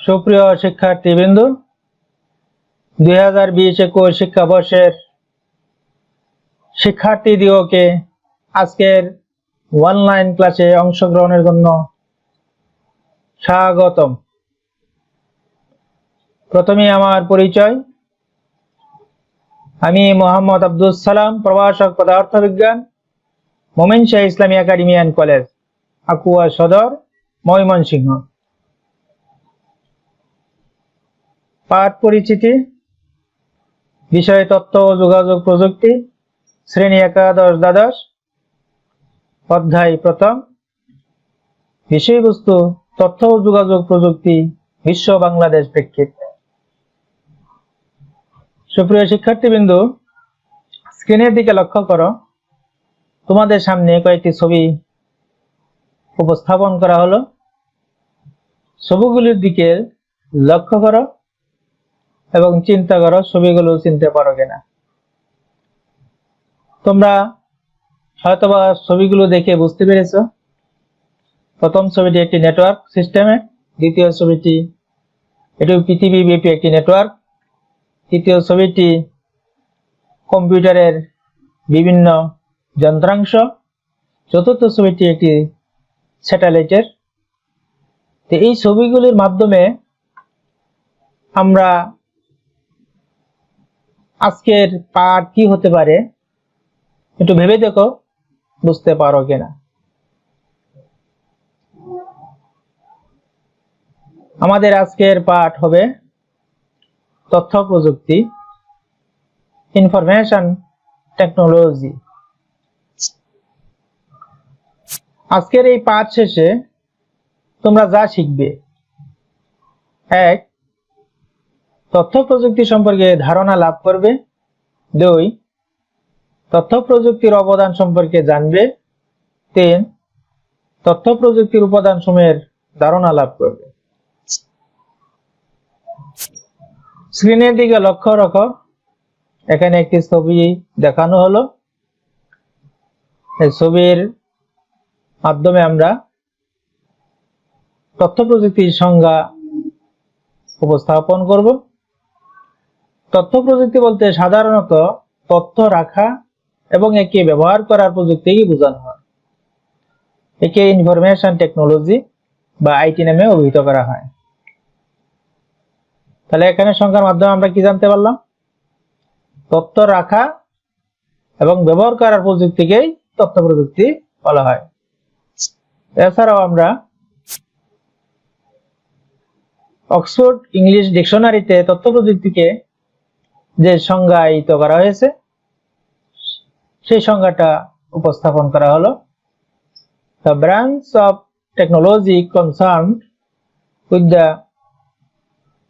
সুপ্রিয় শিক্ষার্থীবৃন্দ, 2020-21 শিক্ষাবর্ষের শিক্ষার্থীদিগকে আজকের অনলাইন ক্লাসে অংশগ্রহণের জন্য স্বাগতম। প্রথমে আমার পরিচয়। আমি মোহাম্মদ আব্দুল সালাম, প্রভাষক পদার্থবিজ্ঞান, মোমিন শাহ ইসলামী একাডেমি অ্যান্ড কলেজ, আকুয়া সদর, ময়মনসিংহ। পাঠ পরিচিতি। বিষয় তথ্য ও যোগাযোগ প্রযুক্তি, শ্রেণী একাদশ দ্বাদশ, অধ্যায় প্রথম। বিষয়বস্তু তথ্য ও যোগাযোগ প্রযুক্তি, বিশ্ব বাংলাদেশ প্রেক্ষিত। সুপ্রিয় শিক্ষার্থীবৃন্দ, স্ক্রিনের দিকে লক্ষ্য করো। তোমাদের সামনে কয়েকটি ছবি উপস্থাপন করা হলো। ছবিগুলির দিকে লক্ষ্য করো এবং চিন্তা করো ছবিগুলো চিনতে পারো কিনা। তোমরা হয়তোবা ছবিগুলো দেখে বুঝতে পেরেছো। প্রথম ছবিটি একটি নেটওয়ার্ক সিস্টেমের, দ্বিতীয় ছবিটি এটি পৃথিবীব্যাপী একটি নেটওয়ার্ক, তৃতীয় ছবিটি কম্পিউটারের বিভিন্ন যন্ত্রাংশ, চতুর্থ ছবিটি একটি স্যাটেলাইটের। তো এই ছবিগুলির মাধ্যমে আমরা আজকের পাঠ কি হতে পারে একটু ভেবে দেখো, বুঝতে পারো কিনা। আমাদের আজকের পাঠ হবে তথ্য প্রযুক্তি, ইনফরমেশন টেকনোলজি। আজকের এই পাঠ শেষে তোমরা যা শিখবে: 1. তথ্য প্রযুক্তি সম্পর্কে ধারণা লাভ করবে। 2. তথ্য প্রযুক্তির অবদান সম্পর্কে জানবে। 3. তথ্য প্রযুক্তির উপাদানসমূহের ধারণা লাভ করবে। স্ক্রিনের দিকে লক্ষ্য রাখো। এখানে একটি ছবি দেখানো হলো। এই ছবির মাধ্যমে আমরা তথ্য প্রযুক্তির সংজ্ঞা উপস্থাপন করব। তথ্য প্রযুক্তি বলতে সাধারণত তথ্য রাখা এবং একে ব্যবহার করার প্রযুক্তিকে বোঝানো হয়। একে ইনফরমেশন টেকনোলজি বা আইটি নামে অভিহিত করা হয়। তাহলে এখানে সংজ্ঞার মাধ্যমে আমরা কি জানতে পারলাম? তথ্য রাখা এবং ব্যবহার করার প্রযুক্তিকেই তথ্য প্রযুক্তি বলা হয়। এছাড়াও আমরা অক্সফোর্ড ইংলিশ ডিকশনারিতে তথ্য প্রযুক্তিকে যে সংজ্ঞায়িত করা হয়েছে সেই সংজ্ঞাটা উপস্থাপন করা হলো: The branch of technology concerned with the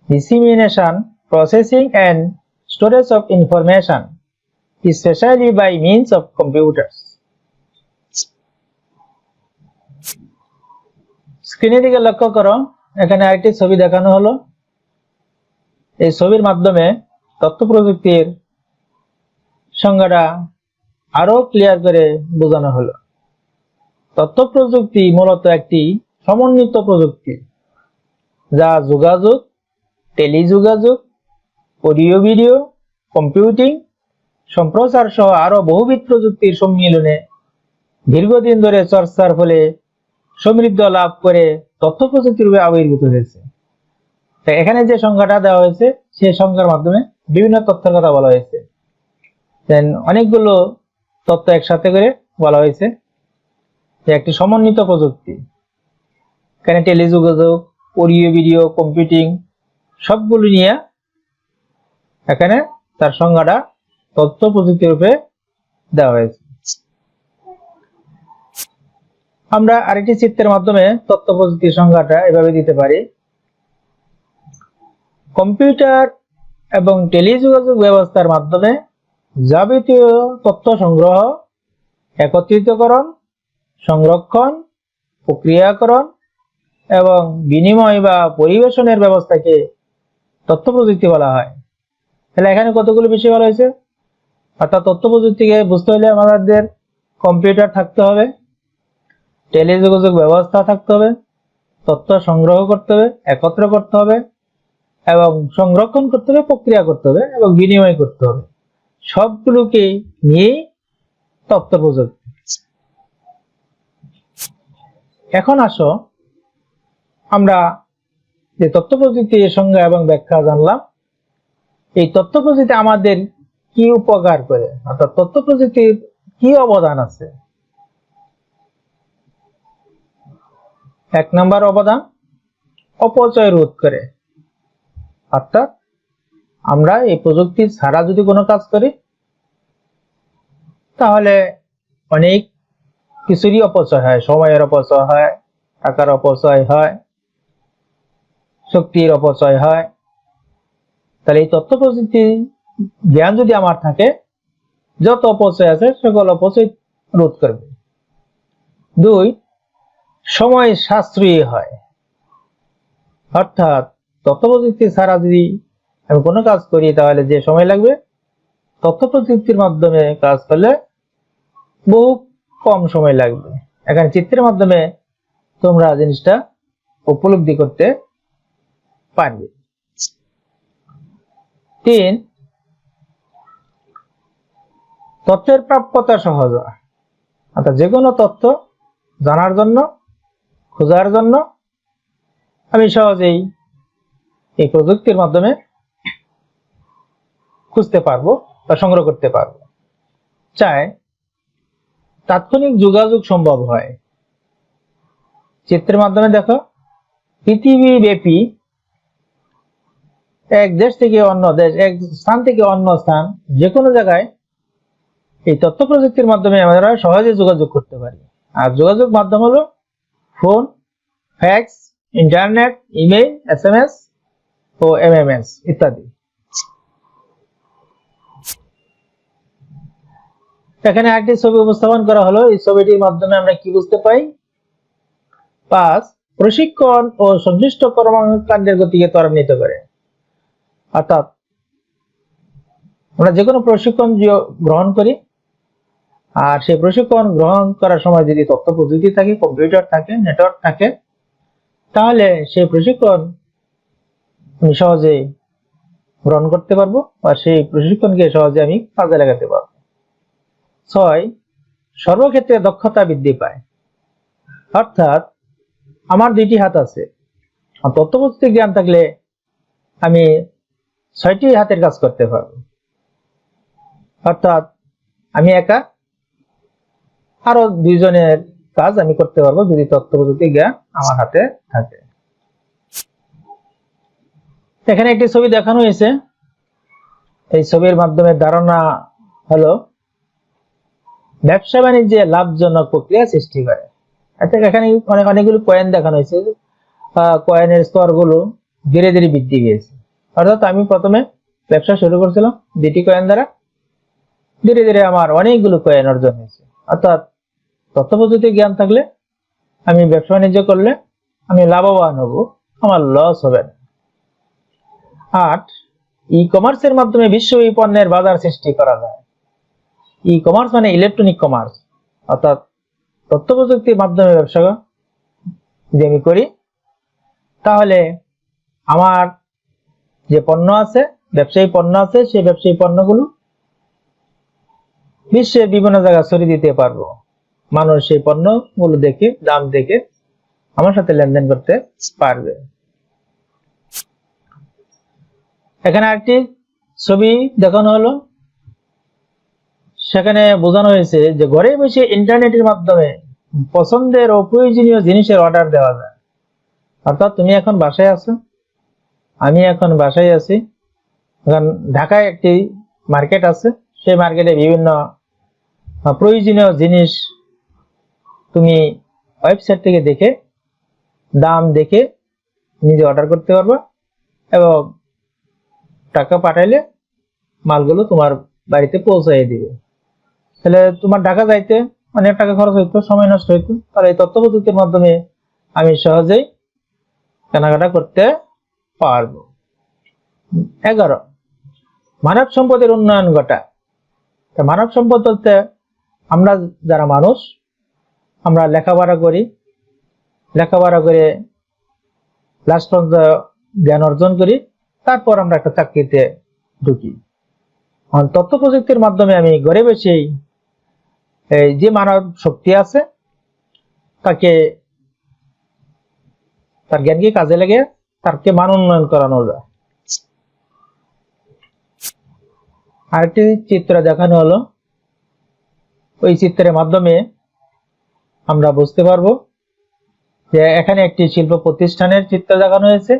dissemination, processing and storage of information, especially by means of computers. স্ক্রিনের দিকে লক্ষ্য করো। এখানে আরেকটি ছবি দেখানো হলো। এই ছবির মাধ্যমে তথ্য প্রযুক্তির সংজ্ঞাটা আরো ক্লিয়ার করে বোঝানো হলো। তথ্য প্রযুক্তি মূলত একটি সমন্বিত প্রযুক্তি যা যোগাযোগ, টেলিযোগাযোগ, অডিও ভিডিও, কম্পিউটিং, সম্প্রচার সহ আরো বহুবিধ প্রযুক্তির সম্মিলনে দীর্ঘদিন ধরে চর্চার ফলে সমৃদ্ধ লাভ করে তথ্য প্রযুক্তি রূপে আবির্ভূত হয়েছে। এখানে যে সংজ্ঞাটা দেওয়া হয়েছে সেই সংজ্ঞার মাধ্যমে বিভিন্ন তথ্যের কথা বলা হয়েছে। অনেকগুলো তথ্য একসাথে করে বলা হয়েছে যে একটি সমন্বিত প্রযুক্তি। এখানে টেলিযোগাযোগ, অডিও ভিডিও, কম্পিউটিং সবগুলো নিয়ে এখানে তার সংজ্ঞাটা তথ্য প্রযুক্তি রূপে দেওয়া হয়েছে। আমরা আরেকটি চিত্রের মাধ্যমে তথ্য প্রযুক্তির সংজ্ঞাটা এভাবে দিতে পারি: কম্পিউটার এবং টেলিযোগাযোগ ব্যবস্থার মাধ্যমে যাবতীয় তথ্য সংগ্রহ, একত্রিতকরণ, সংরক্ষণ, প্রক্রিয়াকরণ এবং বিনিময় বা পরিবেশনের ব্যবস্থাকে তথ্য প্রযুক্তি বলা হয়। তাহলে এখানে কতগুলো বিষয় বলা হয়েছে। অর্থাৎ তথ্য প্রযুক্তিকে বুঝতে হলে আমাদের কম্পিউটার থাকতে হবে, টেলিযোগাযোগ ব্যবস্থা থাকতে হবে, তথ্য সংগ্রহ করতে হবে, একত্র করতে হবে এবং সংরক্ষণ করতে হবে, প্রক্রিয়া করতে হবে এবং বিনিময় করতে হবে। সবগুলোকে নিয়ে তথ্য প্রযুক্তি। এখন আসো আমরা যে তথ্য প্রযুক্তির সংজ্ঞা এবং ব্যাখ্যা জানলাম, এই তথ্য প্রযুক্তি আমাদের কি উপকার করে, অর্থাৎ তথ্য প্রযুক্তির কি অবদান আছে। 1 নম্বর অবদান, অপচয় রোধ করে। অর্থাৎ আমরা এই প্রযুক্তি ছাড়া যদি কোনো কাজ করি তাহলে অনেক কিছুরই অপচয় হয়, সময়ের অপচয় হয়, টাকার অপচয় হয়, শক্তির অপচয় হয়। তাহলে এই তথ্য প্রযুক্তি জ্ঞান যদি আমার থাকে, যত অপচয় আছে সকল অপচয় রোধ করবে। 2, সময় সাশ্রয়ী হয়। অর্থাৎ তথ্য প্রযুক্তি ছাড়া যদি আমি কোনো কাজ করি তাহলে যে সময় লাগবে, তথ্য প্রযুক্তির মাধ্যমে কাজ করলে বহু কম সময় লাগবে। এখানে চিত্রের মাধ্যমে তোমরা জিনিসটা উপলব্ধি করতে পারবে। 3, তথ্যের প্রাপ্যতা সহজ হয়। অর্থাৎ যে কোনো তথ্য জানার জন্য, খোঁজার জন্য আমি সহজেই এই প্রযুক্তির মাধ্যমে খুঁজতে পারবো বা সংগ্রহ করতে পারবো। 4, তাৎক্ষণিক যোগাযোগ সম্ভব হয়। চিত্রের মাধ্যমে দেখো, পৃথিবীব্যাপী এক দেশ থেকে অন্য দেশ, এক স্থান থেকে অন্য স্থান, যে কোনো জায়গায় এই তথ্য প্রযুক্তির মাধ্যমে আমরা সহজে যোগাযোগ করতে পারি। আর যোগাযোগ মাধ্যম হলো phone, fax, internet, email, SMS ও MMS ইত্যাদি। এখানে একটি ছবি উপস্থাপন করা হলো। এই ছবিটির মাধ্যমে আমরা কি বুঝতে পাই? 5, প্রশিক্ষণ ও সংশ্লিষ্ট কর্মকাণ্ডের গতিকে ত্বরান্বিত করে। অর্থাৎ আমরা যে কোনো প্রশিক্ষণ গ্রহণ করি, আর সেই প্রশিক্ষণ গ্রহণ করার সময় যদি তথ্য প্রযুক্তি থাকে, কম্পিউটার থাকে, নেটওয়ার্ক থাকে, তাহলে সেই প্রশিক্ষণ আমি সহজে গ্রহণ করতে পারবো বা সেই প্রশিক্ষণকে সহজে আমি কাজে লাগাতে পারবো। 6, সর্বক্ষেত্রে দক্ষতা বৃদ্ধি পায়। অর্থাৎ আমার 2টি হাত আছে, তথ্য প্রযুক্তি জ্ঞান থাকলে আমি 6টি হাতের কাজ করতে পারবো। অর্থাৎ আমি একা আরো 2 জনের কাজ আমি করতে পারবো যদি তথ্য প্রযুক্তি জ্ঞান আমার হাতে থাকে। এখানে একটি ছবি দেখানো হয়েছে। এই ছবির মাধ্যমে ধারণা হলো ব্যবসা বাণিজ্যে লাভজনক প্রক্রিয়া সৃষ্টি করে। এখানে অনেকগুলো কয়েন দেখানো হয়েছে। কয়েনের স্তরগুলো ধীরে ধীরে বৃদ্ধি পেয়েছে। অর্থাৎ আমি প্রথমে ব্যবসা শুরু করছিলাম 2টি কয়েন দ্বারা, ধীরে ধীরে আমার অনেকগুলো কয়েন অর্জন হয়েছে। অর্থাৎ তথ্য প্রযুক্তি জ্ঞান থাকলে আমি ব্যবসা বাণিজ্য করলে আমি লাভবান হব, আমার লস হবে না। 8, ই কমার্সের মাধ্যমে বিশ্বব্যাপী পণ্যের বাজার সৃষ্টি করা যায়। ই কমার্স মানে ইলেকট্রনিক কমার্স। অর্থাৎ তথ্য প্রযুক্তির মাধ্যমে ব্যবসা যদি আমি করি তাহলে আমার যে পণ্য আছে, ব্যবসায়ী পণ্য আছে, সেই ব্যবসায়ী পণ্যগুলো বিশ্বের বিভিন্ন জায়গায় ছড়িয়ে দিতে পারবো। মানুষ সেই পণ্যগুলো দেখে, দাম দেখে আমার সাথে লেনদেন করতে পারবে। এখানে একটি ছবি দেখানো হলো। সেখানে বোঝানো হয়েছে যে ঘরে বসে ইন্টারনেটের মাধ্যমে পছন্দের ও প্রয়োজনীয় জিনিসের অর্ডার দেওয়া যায়। অর্থাৎ তুমি এখন বাসায় আছো, আমি এখন বাসায় আছি। এখন ঢাকায় একটি মার্কেট আছে, সেই মার্কেটে বিভিন্ন প্রয়োজনীয় জিনিস তুমি ওয়েবসাইট থেকে দেখে, দাম দেখে নিজে অর্ডার করতে পারবে এবং টাকা পাঠাইলে মালগুলো তোমার বাড়িতে পৌঁছাই দিবে। তাহলে তোমার ঢাকা যাইতে অনেক টাকা খরচ হইতো, সময় নষ্ট হইতো। আর এই তথ্য প্রযুক্তির মাধ্যমে আমি সহজেই কেনাকাটা করতে পারবো। 11, মানব সম্পদের উন্নয়ন ঘটায়। মানব সম্পদ বলতে আমরা যারা মানুষ, আমরা লেখাপড়া করে লাস্ট পর্যন্ত জ্ঞান অর্জন করি, তারপর আমরা একটা চাকরিতে ঢুকি। তথ্য প্রযুক্তির মাধ্যমে আমি ঘরে বসেই এই যে মানব শক্তি আছে তাকে, তার জ্ঞানকে কাজে লেগে তাকে মান উন্নয়ন করানো যায়। আরেকটি চিত্র দেখানো হলো, ওই চিত্রের মাধ্যমে আমরা বুঝতে পারবো যে এখানে একটি শিল্প প্রতিষ্ঠানের চিত্র দেখানো হয়েছে।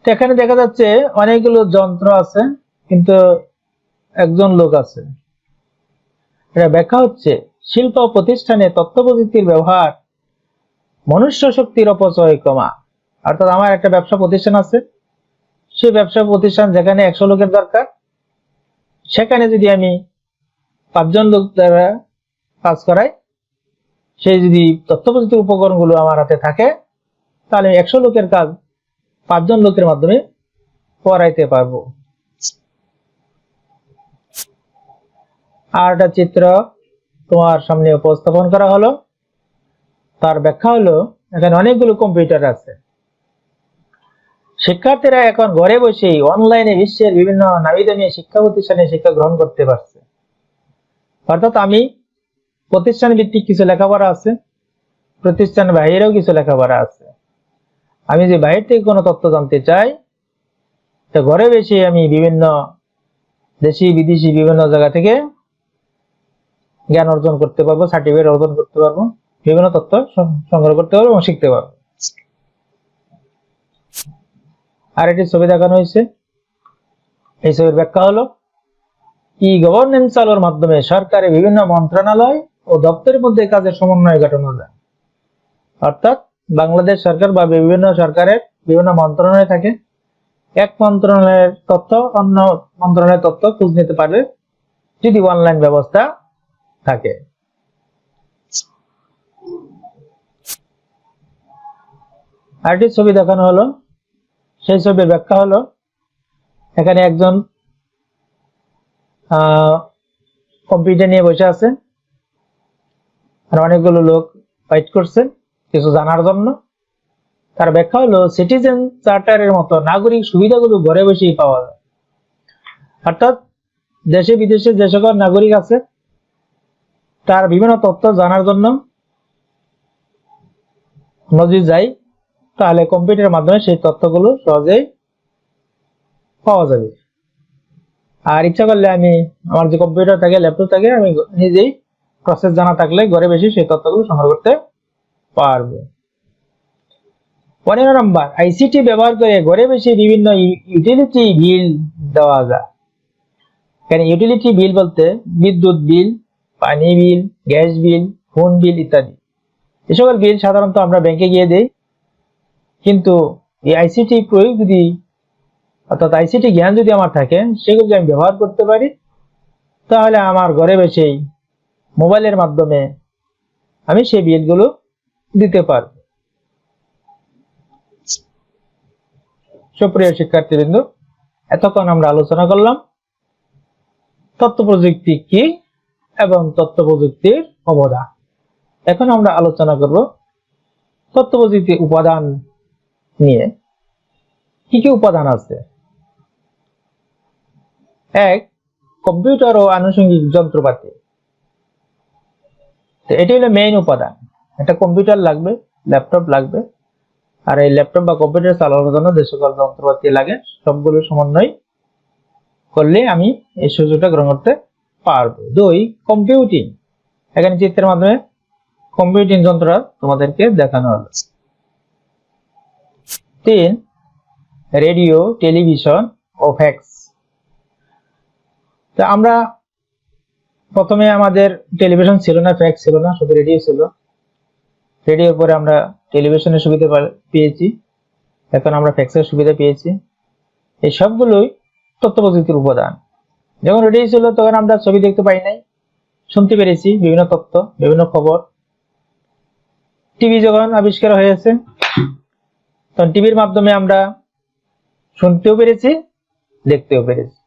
এখানে দেখা যাচ্ছে অনেকগুলো যন্ত্র আছে কিন্তু একজন লোক আছে। এটা ব্যাখ্যা হচ্ছে শিল্প প্রতিষ্ঠানে তথ্য প্রযুক্তির ব্যবহার মনুষ্য শক্তির অপচয় কমা। অর্থাৎ আমার একটা ব্যবসা প্রতিষ্ঠান আছে, সেই ব্যবসা প্রতিষ্ঠান যেখানে 100 লোকের দরকার, সেখানে যদি আমি 5 জন লোক দ্বারা কাজ করাই, সেই যদি তথ্য প্রযুক্তির উপকরণগুলো আমার হাতে থাকে, তাহলে 100 লোকের কাজ 5 জন লোকের মাধ্যমে করাইতে পারবো। আর একটা চিত্র তোমার সামনে উপস্থাপন করা হলো, তার ব্যাখ্যা হলো এখানে অনেকগুলো কম্পিউটার আছে। শিক্ষার্থীরা এখন ঘরে বসেই অনলাইনে বিশ্বের বিভিন্ন নামি দামি শিক্ষা প্রতিষ্ঠানে শিক্ষা গ্রহণ করতে পারছে। অর্থাৎ আমি প্রতিষ্ঠান ভিত্তিক কিছু লেখাপড়া আছে, প্রতিষ্ঠান বাইরেও কিছু লেখাপড়া আছে। আমি যে বাইরে থেকে কোনো তথ্য জানতে চাই, তো ঘরে বসে আমি বিভিন্ন দেশি বিদেশি বিভিন্ন জায়গা থেকে জ্ঞান অর্জন করতে পারবো, সার্টিফিকেট অর্জন করতে পারবো, বিভিন্ন তথ্য সংগ্রহ করতে পারবো এবং শিখতে পারবো। আর একটি ছবি দেখানো হয়েছে, এই ছবির ব্যাখ্যা হলো ই গভর্নেন্স চালুর মাধ্যমে সরকারের বিভিন্ন মন্ত্রণালয় ও দপ্তরের মধ্যে কাজের সমন্বয় ঘটানো যায়। অর্থাৎ বাংলাদেশ সরকার বা বিভিন্ন সরকারের বিভিন্ন মন্ত্রণালয় থাকে, এক মন্ত্রণালয়ের তথ্য অন্য মন্ত্রণালয়ের তথ্য খোঁজ নিতে পারবে যদি অনলাইন ব্যবস্থা থাকে। আরেকটি ছবি দেখানো হলো, সেই ছবির ব্যাখ্যা হলো এখানে একজন কম্পিউটার নিয়ে বসে আছে আর অনেকগুলো লোক ফাইট করছে কিছু জানার জন্য। তার ব্যাখ্যা হলো সিটিজেন চার্টারের মতো নাগরিক সুবিধাগুলো ঘরে বসেই পাওয়া যায়। অর্থাৎ দেশে বিদেশে যে সকল নাগরিক আছে তার বিভিন্ন তথ্য জানার জন্য যদি যাই, তাহলে কম্পিউটারের মাধ্যমে সেই তথ্যগুলো সহজেই পাওয়া যাবে। আর ইচ্ছা করলে আমি আমার যে কম্পিউটার থাকে, ল্যাপটপ থাকে, আমি নিজেই প্রসেস জানা থাকলে ঘরে বসে সেই তথ্যগুলো সংগ্রহ করতে পারবো। 15 নম্বর, আইসিটি ব্যবহার করে ঘরে বসে বিভিন্ন ইউটিলিটি বিল দেওয়া যায়। এখানে ইউটিলিটি বিল বলতে বিদ্যুৎ বিল, পানি বিল, গ্যাস বিল, ফোন বিল ইত্যাদি। এই সকল বিল সাধারণত আমরা ব্যাংকে গিয়ে দেই, কিন্তু এই আইসিটি প্রয়োগ যদি, অর্থাৎ আইসিটি জ্ঞান যদি আমার থাকে, সেগুলো যদি আমি ব্যবহার করতে পারি, তাহলে আমার ঘরে বসেই মোবাইলের মাধ্যমে আমি সেই বিলগুলো দিতে পারব। সুপ্রিয় শিক্ষার্থীবৃন্দ, এতক্ষণ আমরা আলোচনা করলাম তথ্য প্রযুক্তি কি এবং তথ্য প্রযুক্তির অবদান। এখন আমরা আলোচনা করব তথ্য প্রযুক্তির উপাদান নিয়ে। কি কি উপাদান আছে? এক, কম্পিউটার ও আনুষঙ্গিক যন্ত্রপাতি। এটি হলো মেইন উপাদান। একটা কম্পিউটার লাগবে, ল্যাপটপ লাগবে, আর এই ল্যাপটপ বা কম্পিউটার চালানোর জন্য যে সকল যন্ত্রপাতি লাগে সবগুলো সমন্বয় করলে আমি এই সুযোগটা গ্রহণ করতে পারবো। 2, কম্পিউটিং। এখানে চিত্রের মাধ্যমে কম্পিউটিং যন্ত্র তোমাদেরকে দেখানো হলো। 3, রেডিও, টেলিভিশন ও ফ্যাক্স। তো আমরা প্রথমে আমাদের টেলিভিশন ছিল না, ফ্যাক্স ছিল না, শুধু রেডিও ছিল। রেডিওর পরে আমরা টেলিভিশনের সুবিধা পেয়েছি, এখন আমরা ফ্যাক্সের সুবিধা পেয়েছি। এই সবগুলোই তথ্য প্রযুক্তির উপাদান। যখন রেডিও ছিল তখন আমরা ছবি দেখতে পাই নাই, শুনতে পেরেছি বিভিন্ন তথ্য, বিভিন্ন খবর। টিভি যখন আবিষ্কার হয়েছে তখন টিভির মাধ্যমে আমরা শুনতেও পেরেছি, দেখতেও পেরেছি।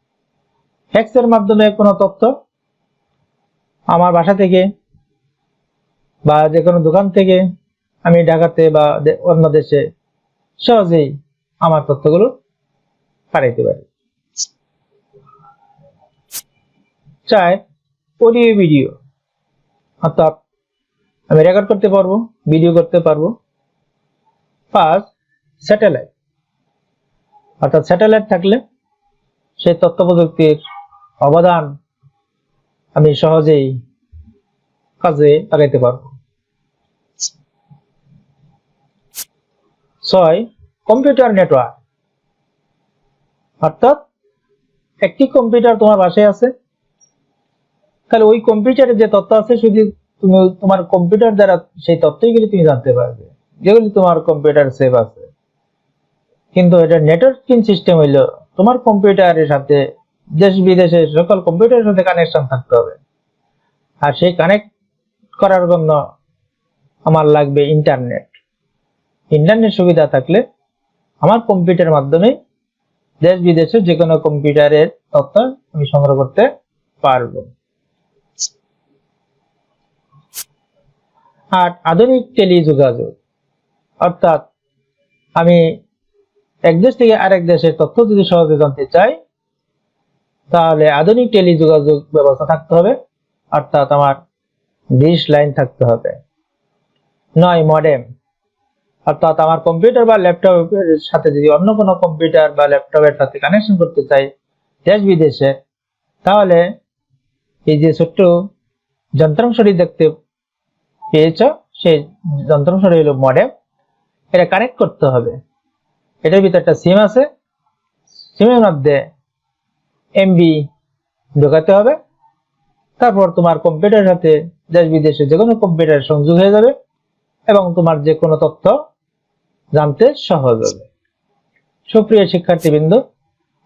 ফ্যাক্সের মাধ্যমে কোনো তথ্য আমার বাসা থেকে বা যে কোনো দোকান থেকে আমি ঢাকাতে বা অন্য দেশে সহজেই আমার তথ্যগুলো পাঠাইতে পারি। 4 অডিও ভিডিও, অর্থাৎ আমি রেকর্ড করতে পারবো, ভিডিও করতে পারবো। 5 স্যাটেলাইট, অর্থাৎ স্যাটেলাইট থাকলে সেই তথ্য প্রযুক্তির অবদান আমি সহজেই কাজে লাগাইতে পারবো। 6 কম্পিউটার নেটওয়ার্ক, অর্থাৎ একটি কম্পিউটার তোমার বাসায় আছে, তাহলে ওই কম্পিউটারে যে তথ্য আছে শুধু তুমি তোমার কম্পিউটার দ্বারা সেই তথ্যগুলি তুমি জানতে পারবে, যেগুলি তোমার কম্পিউটার সেভ আছে। কিন্তু এটা নেটওয়ার্কিং সিস্টেম হইলো তোমার কম্পিউটারের সাথে দেশ বিদেশের সকল কম্পিউটারের সাথে কানেকশন থাকতে হবে। আর সেই কানেক্ট করার জন্য আমার লাগবে ইন্টারনেট। ইন্টারনেট সুবিধা থাকলে আমার কম্পিউটারের মাধ্যমে দেশ বিদেশের যে কোনো কম্পিউটারের তথ্য আমি সংগ্রহ করতে পারবো। আর আধুনিক টেলিযোগাযোগ, অর্থাৎ আমি এক দেশ থেকে আরেক দেশের তথ্য যদি সহজে জানতে চাই তাহলে আধুনিক টেলিযোগাযোগ ব্যবস্থা থাকতে হবে, অর্থাৎ আমার ডিশ লাইন থাকতে হবে। 9 মডেম, অর্থাৎ আমার কম্পিউটার বা ল্যাপটপের সাথে যদি অন্য কোনো কম্পিউটার বা ল্যাপটপের সাথে কানেকশন করতে চাই দেশ বিদেশে, তাহলে এই যে ছোট্ট যন্ত্রাংশটি দেখতে পেয়েছ সেই যন্ত্রাংশটি হলো মডেম। এটা কানেক্ট করতে হবে, এটার ভিতরে একটা সিম আছে, সিমের মধ্যে এমবি ঢোকাতে হবে, তারপর তোমার কম্পিউটারের সাথে দেশ বিদেশে যে কোনো কম্পিউটার সংযোগ হয়ে যাবে এবং তোমার যে কোনো তথ্য জানতে সহজ হবে। সুপ্রিয় শিক্ষার্থীবৃন্দ,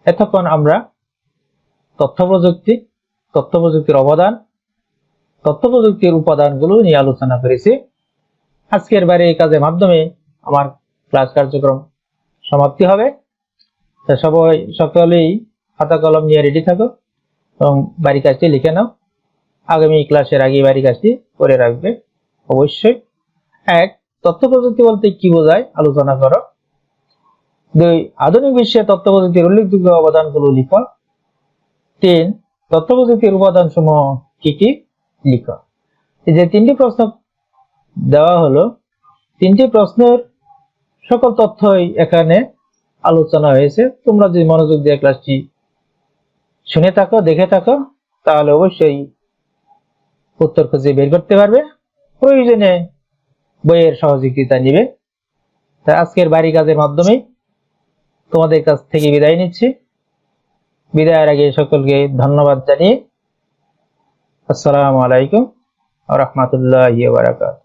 এতক্ষণ আমরা তথ্য প্রযুক্তির অবদান, তথ্য প্রযুক্তির উপাদানগুলো নিয়ে আলোচনা করেছি। আজকের বারে এই কাজের মাধ্যমে আমার ক্লাস কার্যক্রম সমাপ্তি হবে। সকলেই খাতা কলম নিয়ে রেডি থাকো এবং বাড়ি কাজটি লিখে নাও। আগামী ক্লাসের আগে বাড়ি কাজটি করে রাখবে অবশ্যই। 1 তথ্য প্রযুক্তি বলতে কি বোঝায় আলোচনা করো। 2 আধুনিক বিশ্বে তথ্য প্রযুক্তির উল্লেখযোগ্য অবদানগুলো লিখো। 3 তথ্য প্রযুক্তির উপাদান সমূহ কি কি লিখো। এই যে 3টি প্রশ্ন দেওয়া হলো, 3টি প্রশ্নের সকল তথ্যই এখানে আলোচনা হয়েছে। তোমরা যদি মনোযোগ দিয়ে ক্লাসটি শুনে থাকো, দেখে থাকো, তাহলে অবশ্যই উত্তর খুঁজে বের করতে পারবে। প্রয়োজনে বইয়ের সহযোগিতা নিবে। তাই আজকের বাড়ি কাজের মাধ্যমে তোমাদের কাছ থেকে বিদায় নিচ্ছি। বিদায়ের আগে সকলকে ধন্যবাদ জানিয়ে আসসালামু আলাইকুম ওয়া রাহমাতুল্লাহি ওয়া বারাকাতুহু।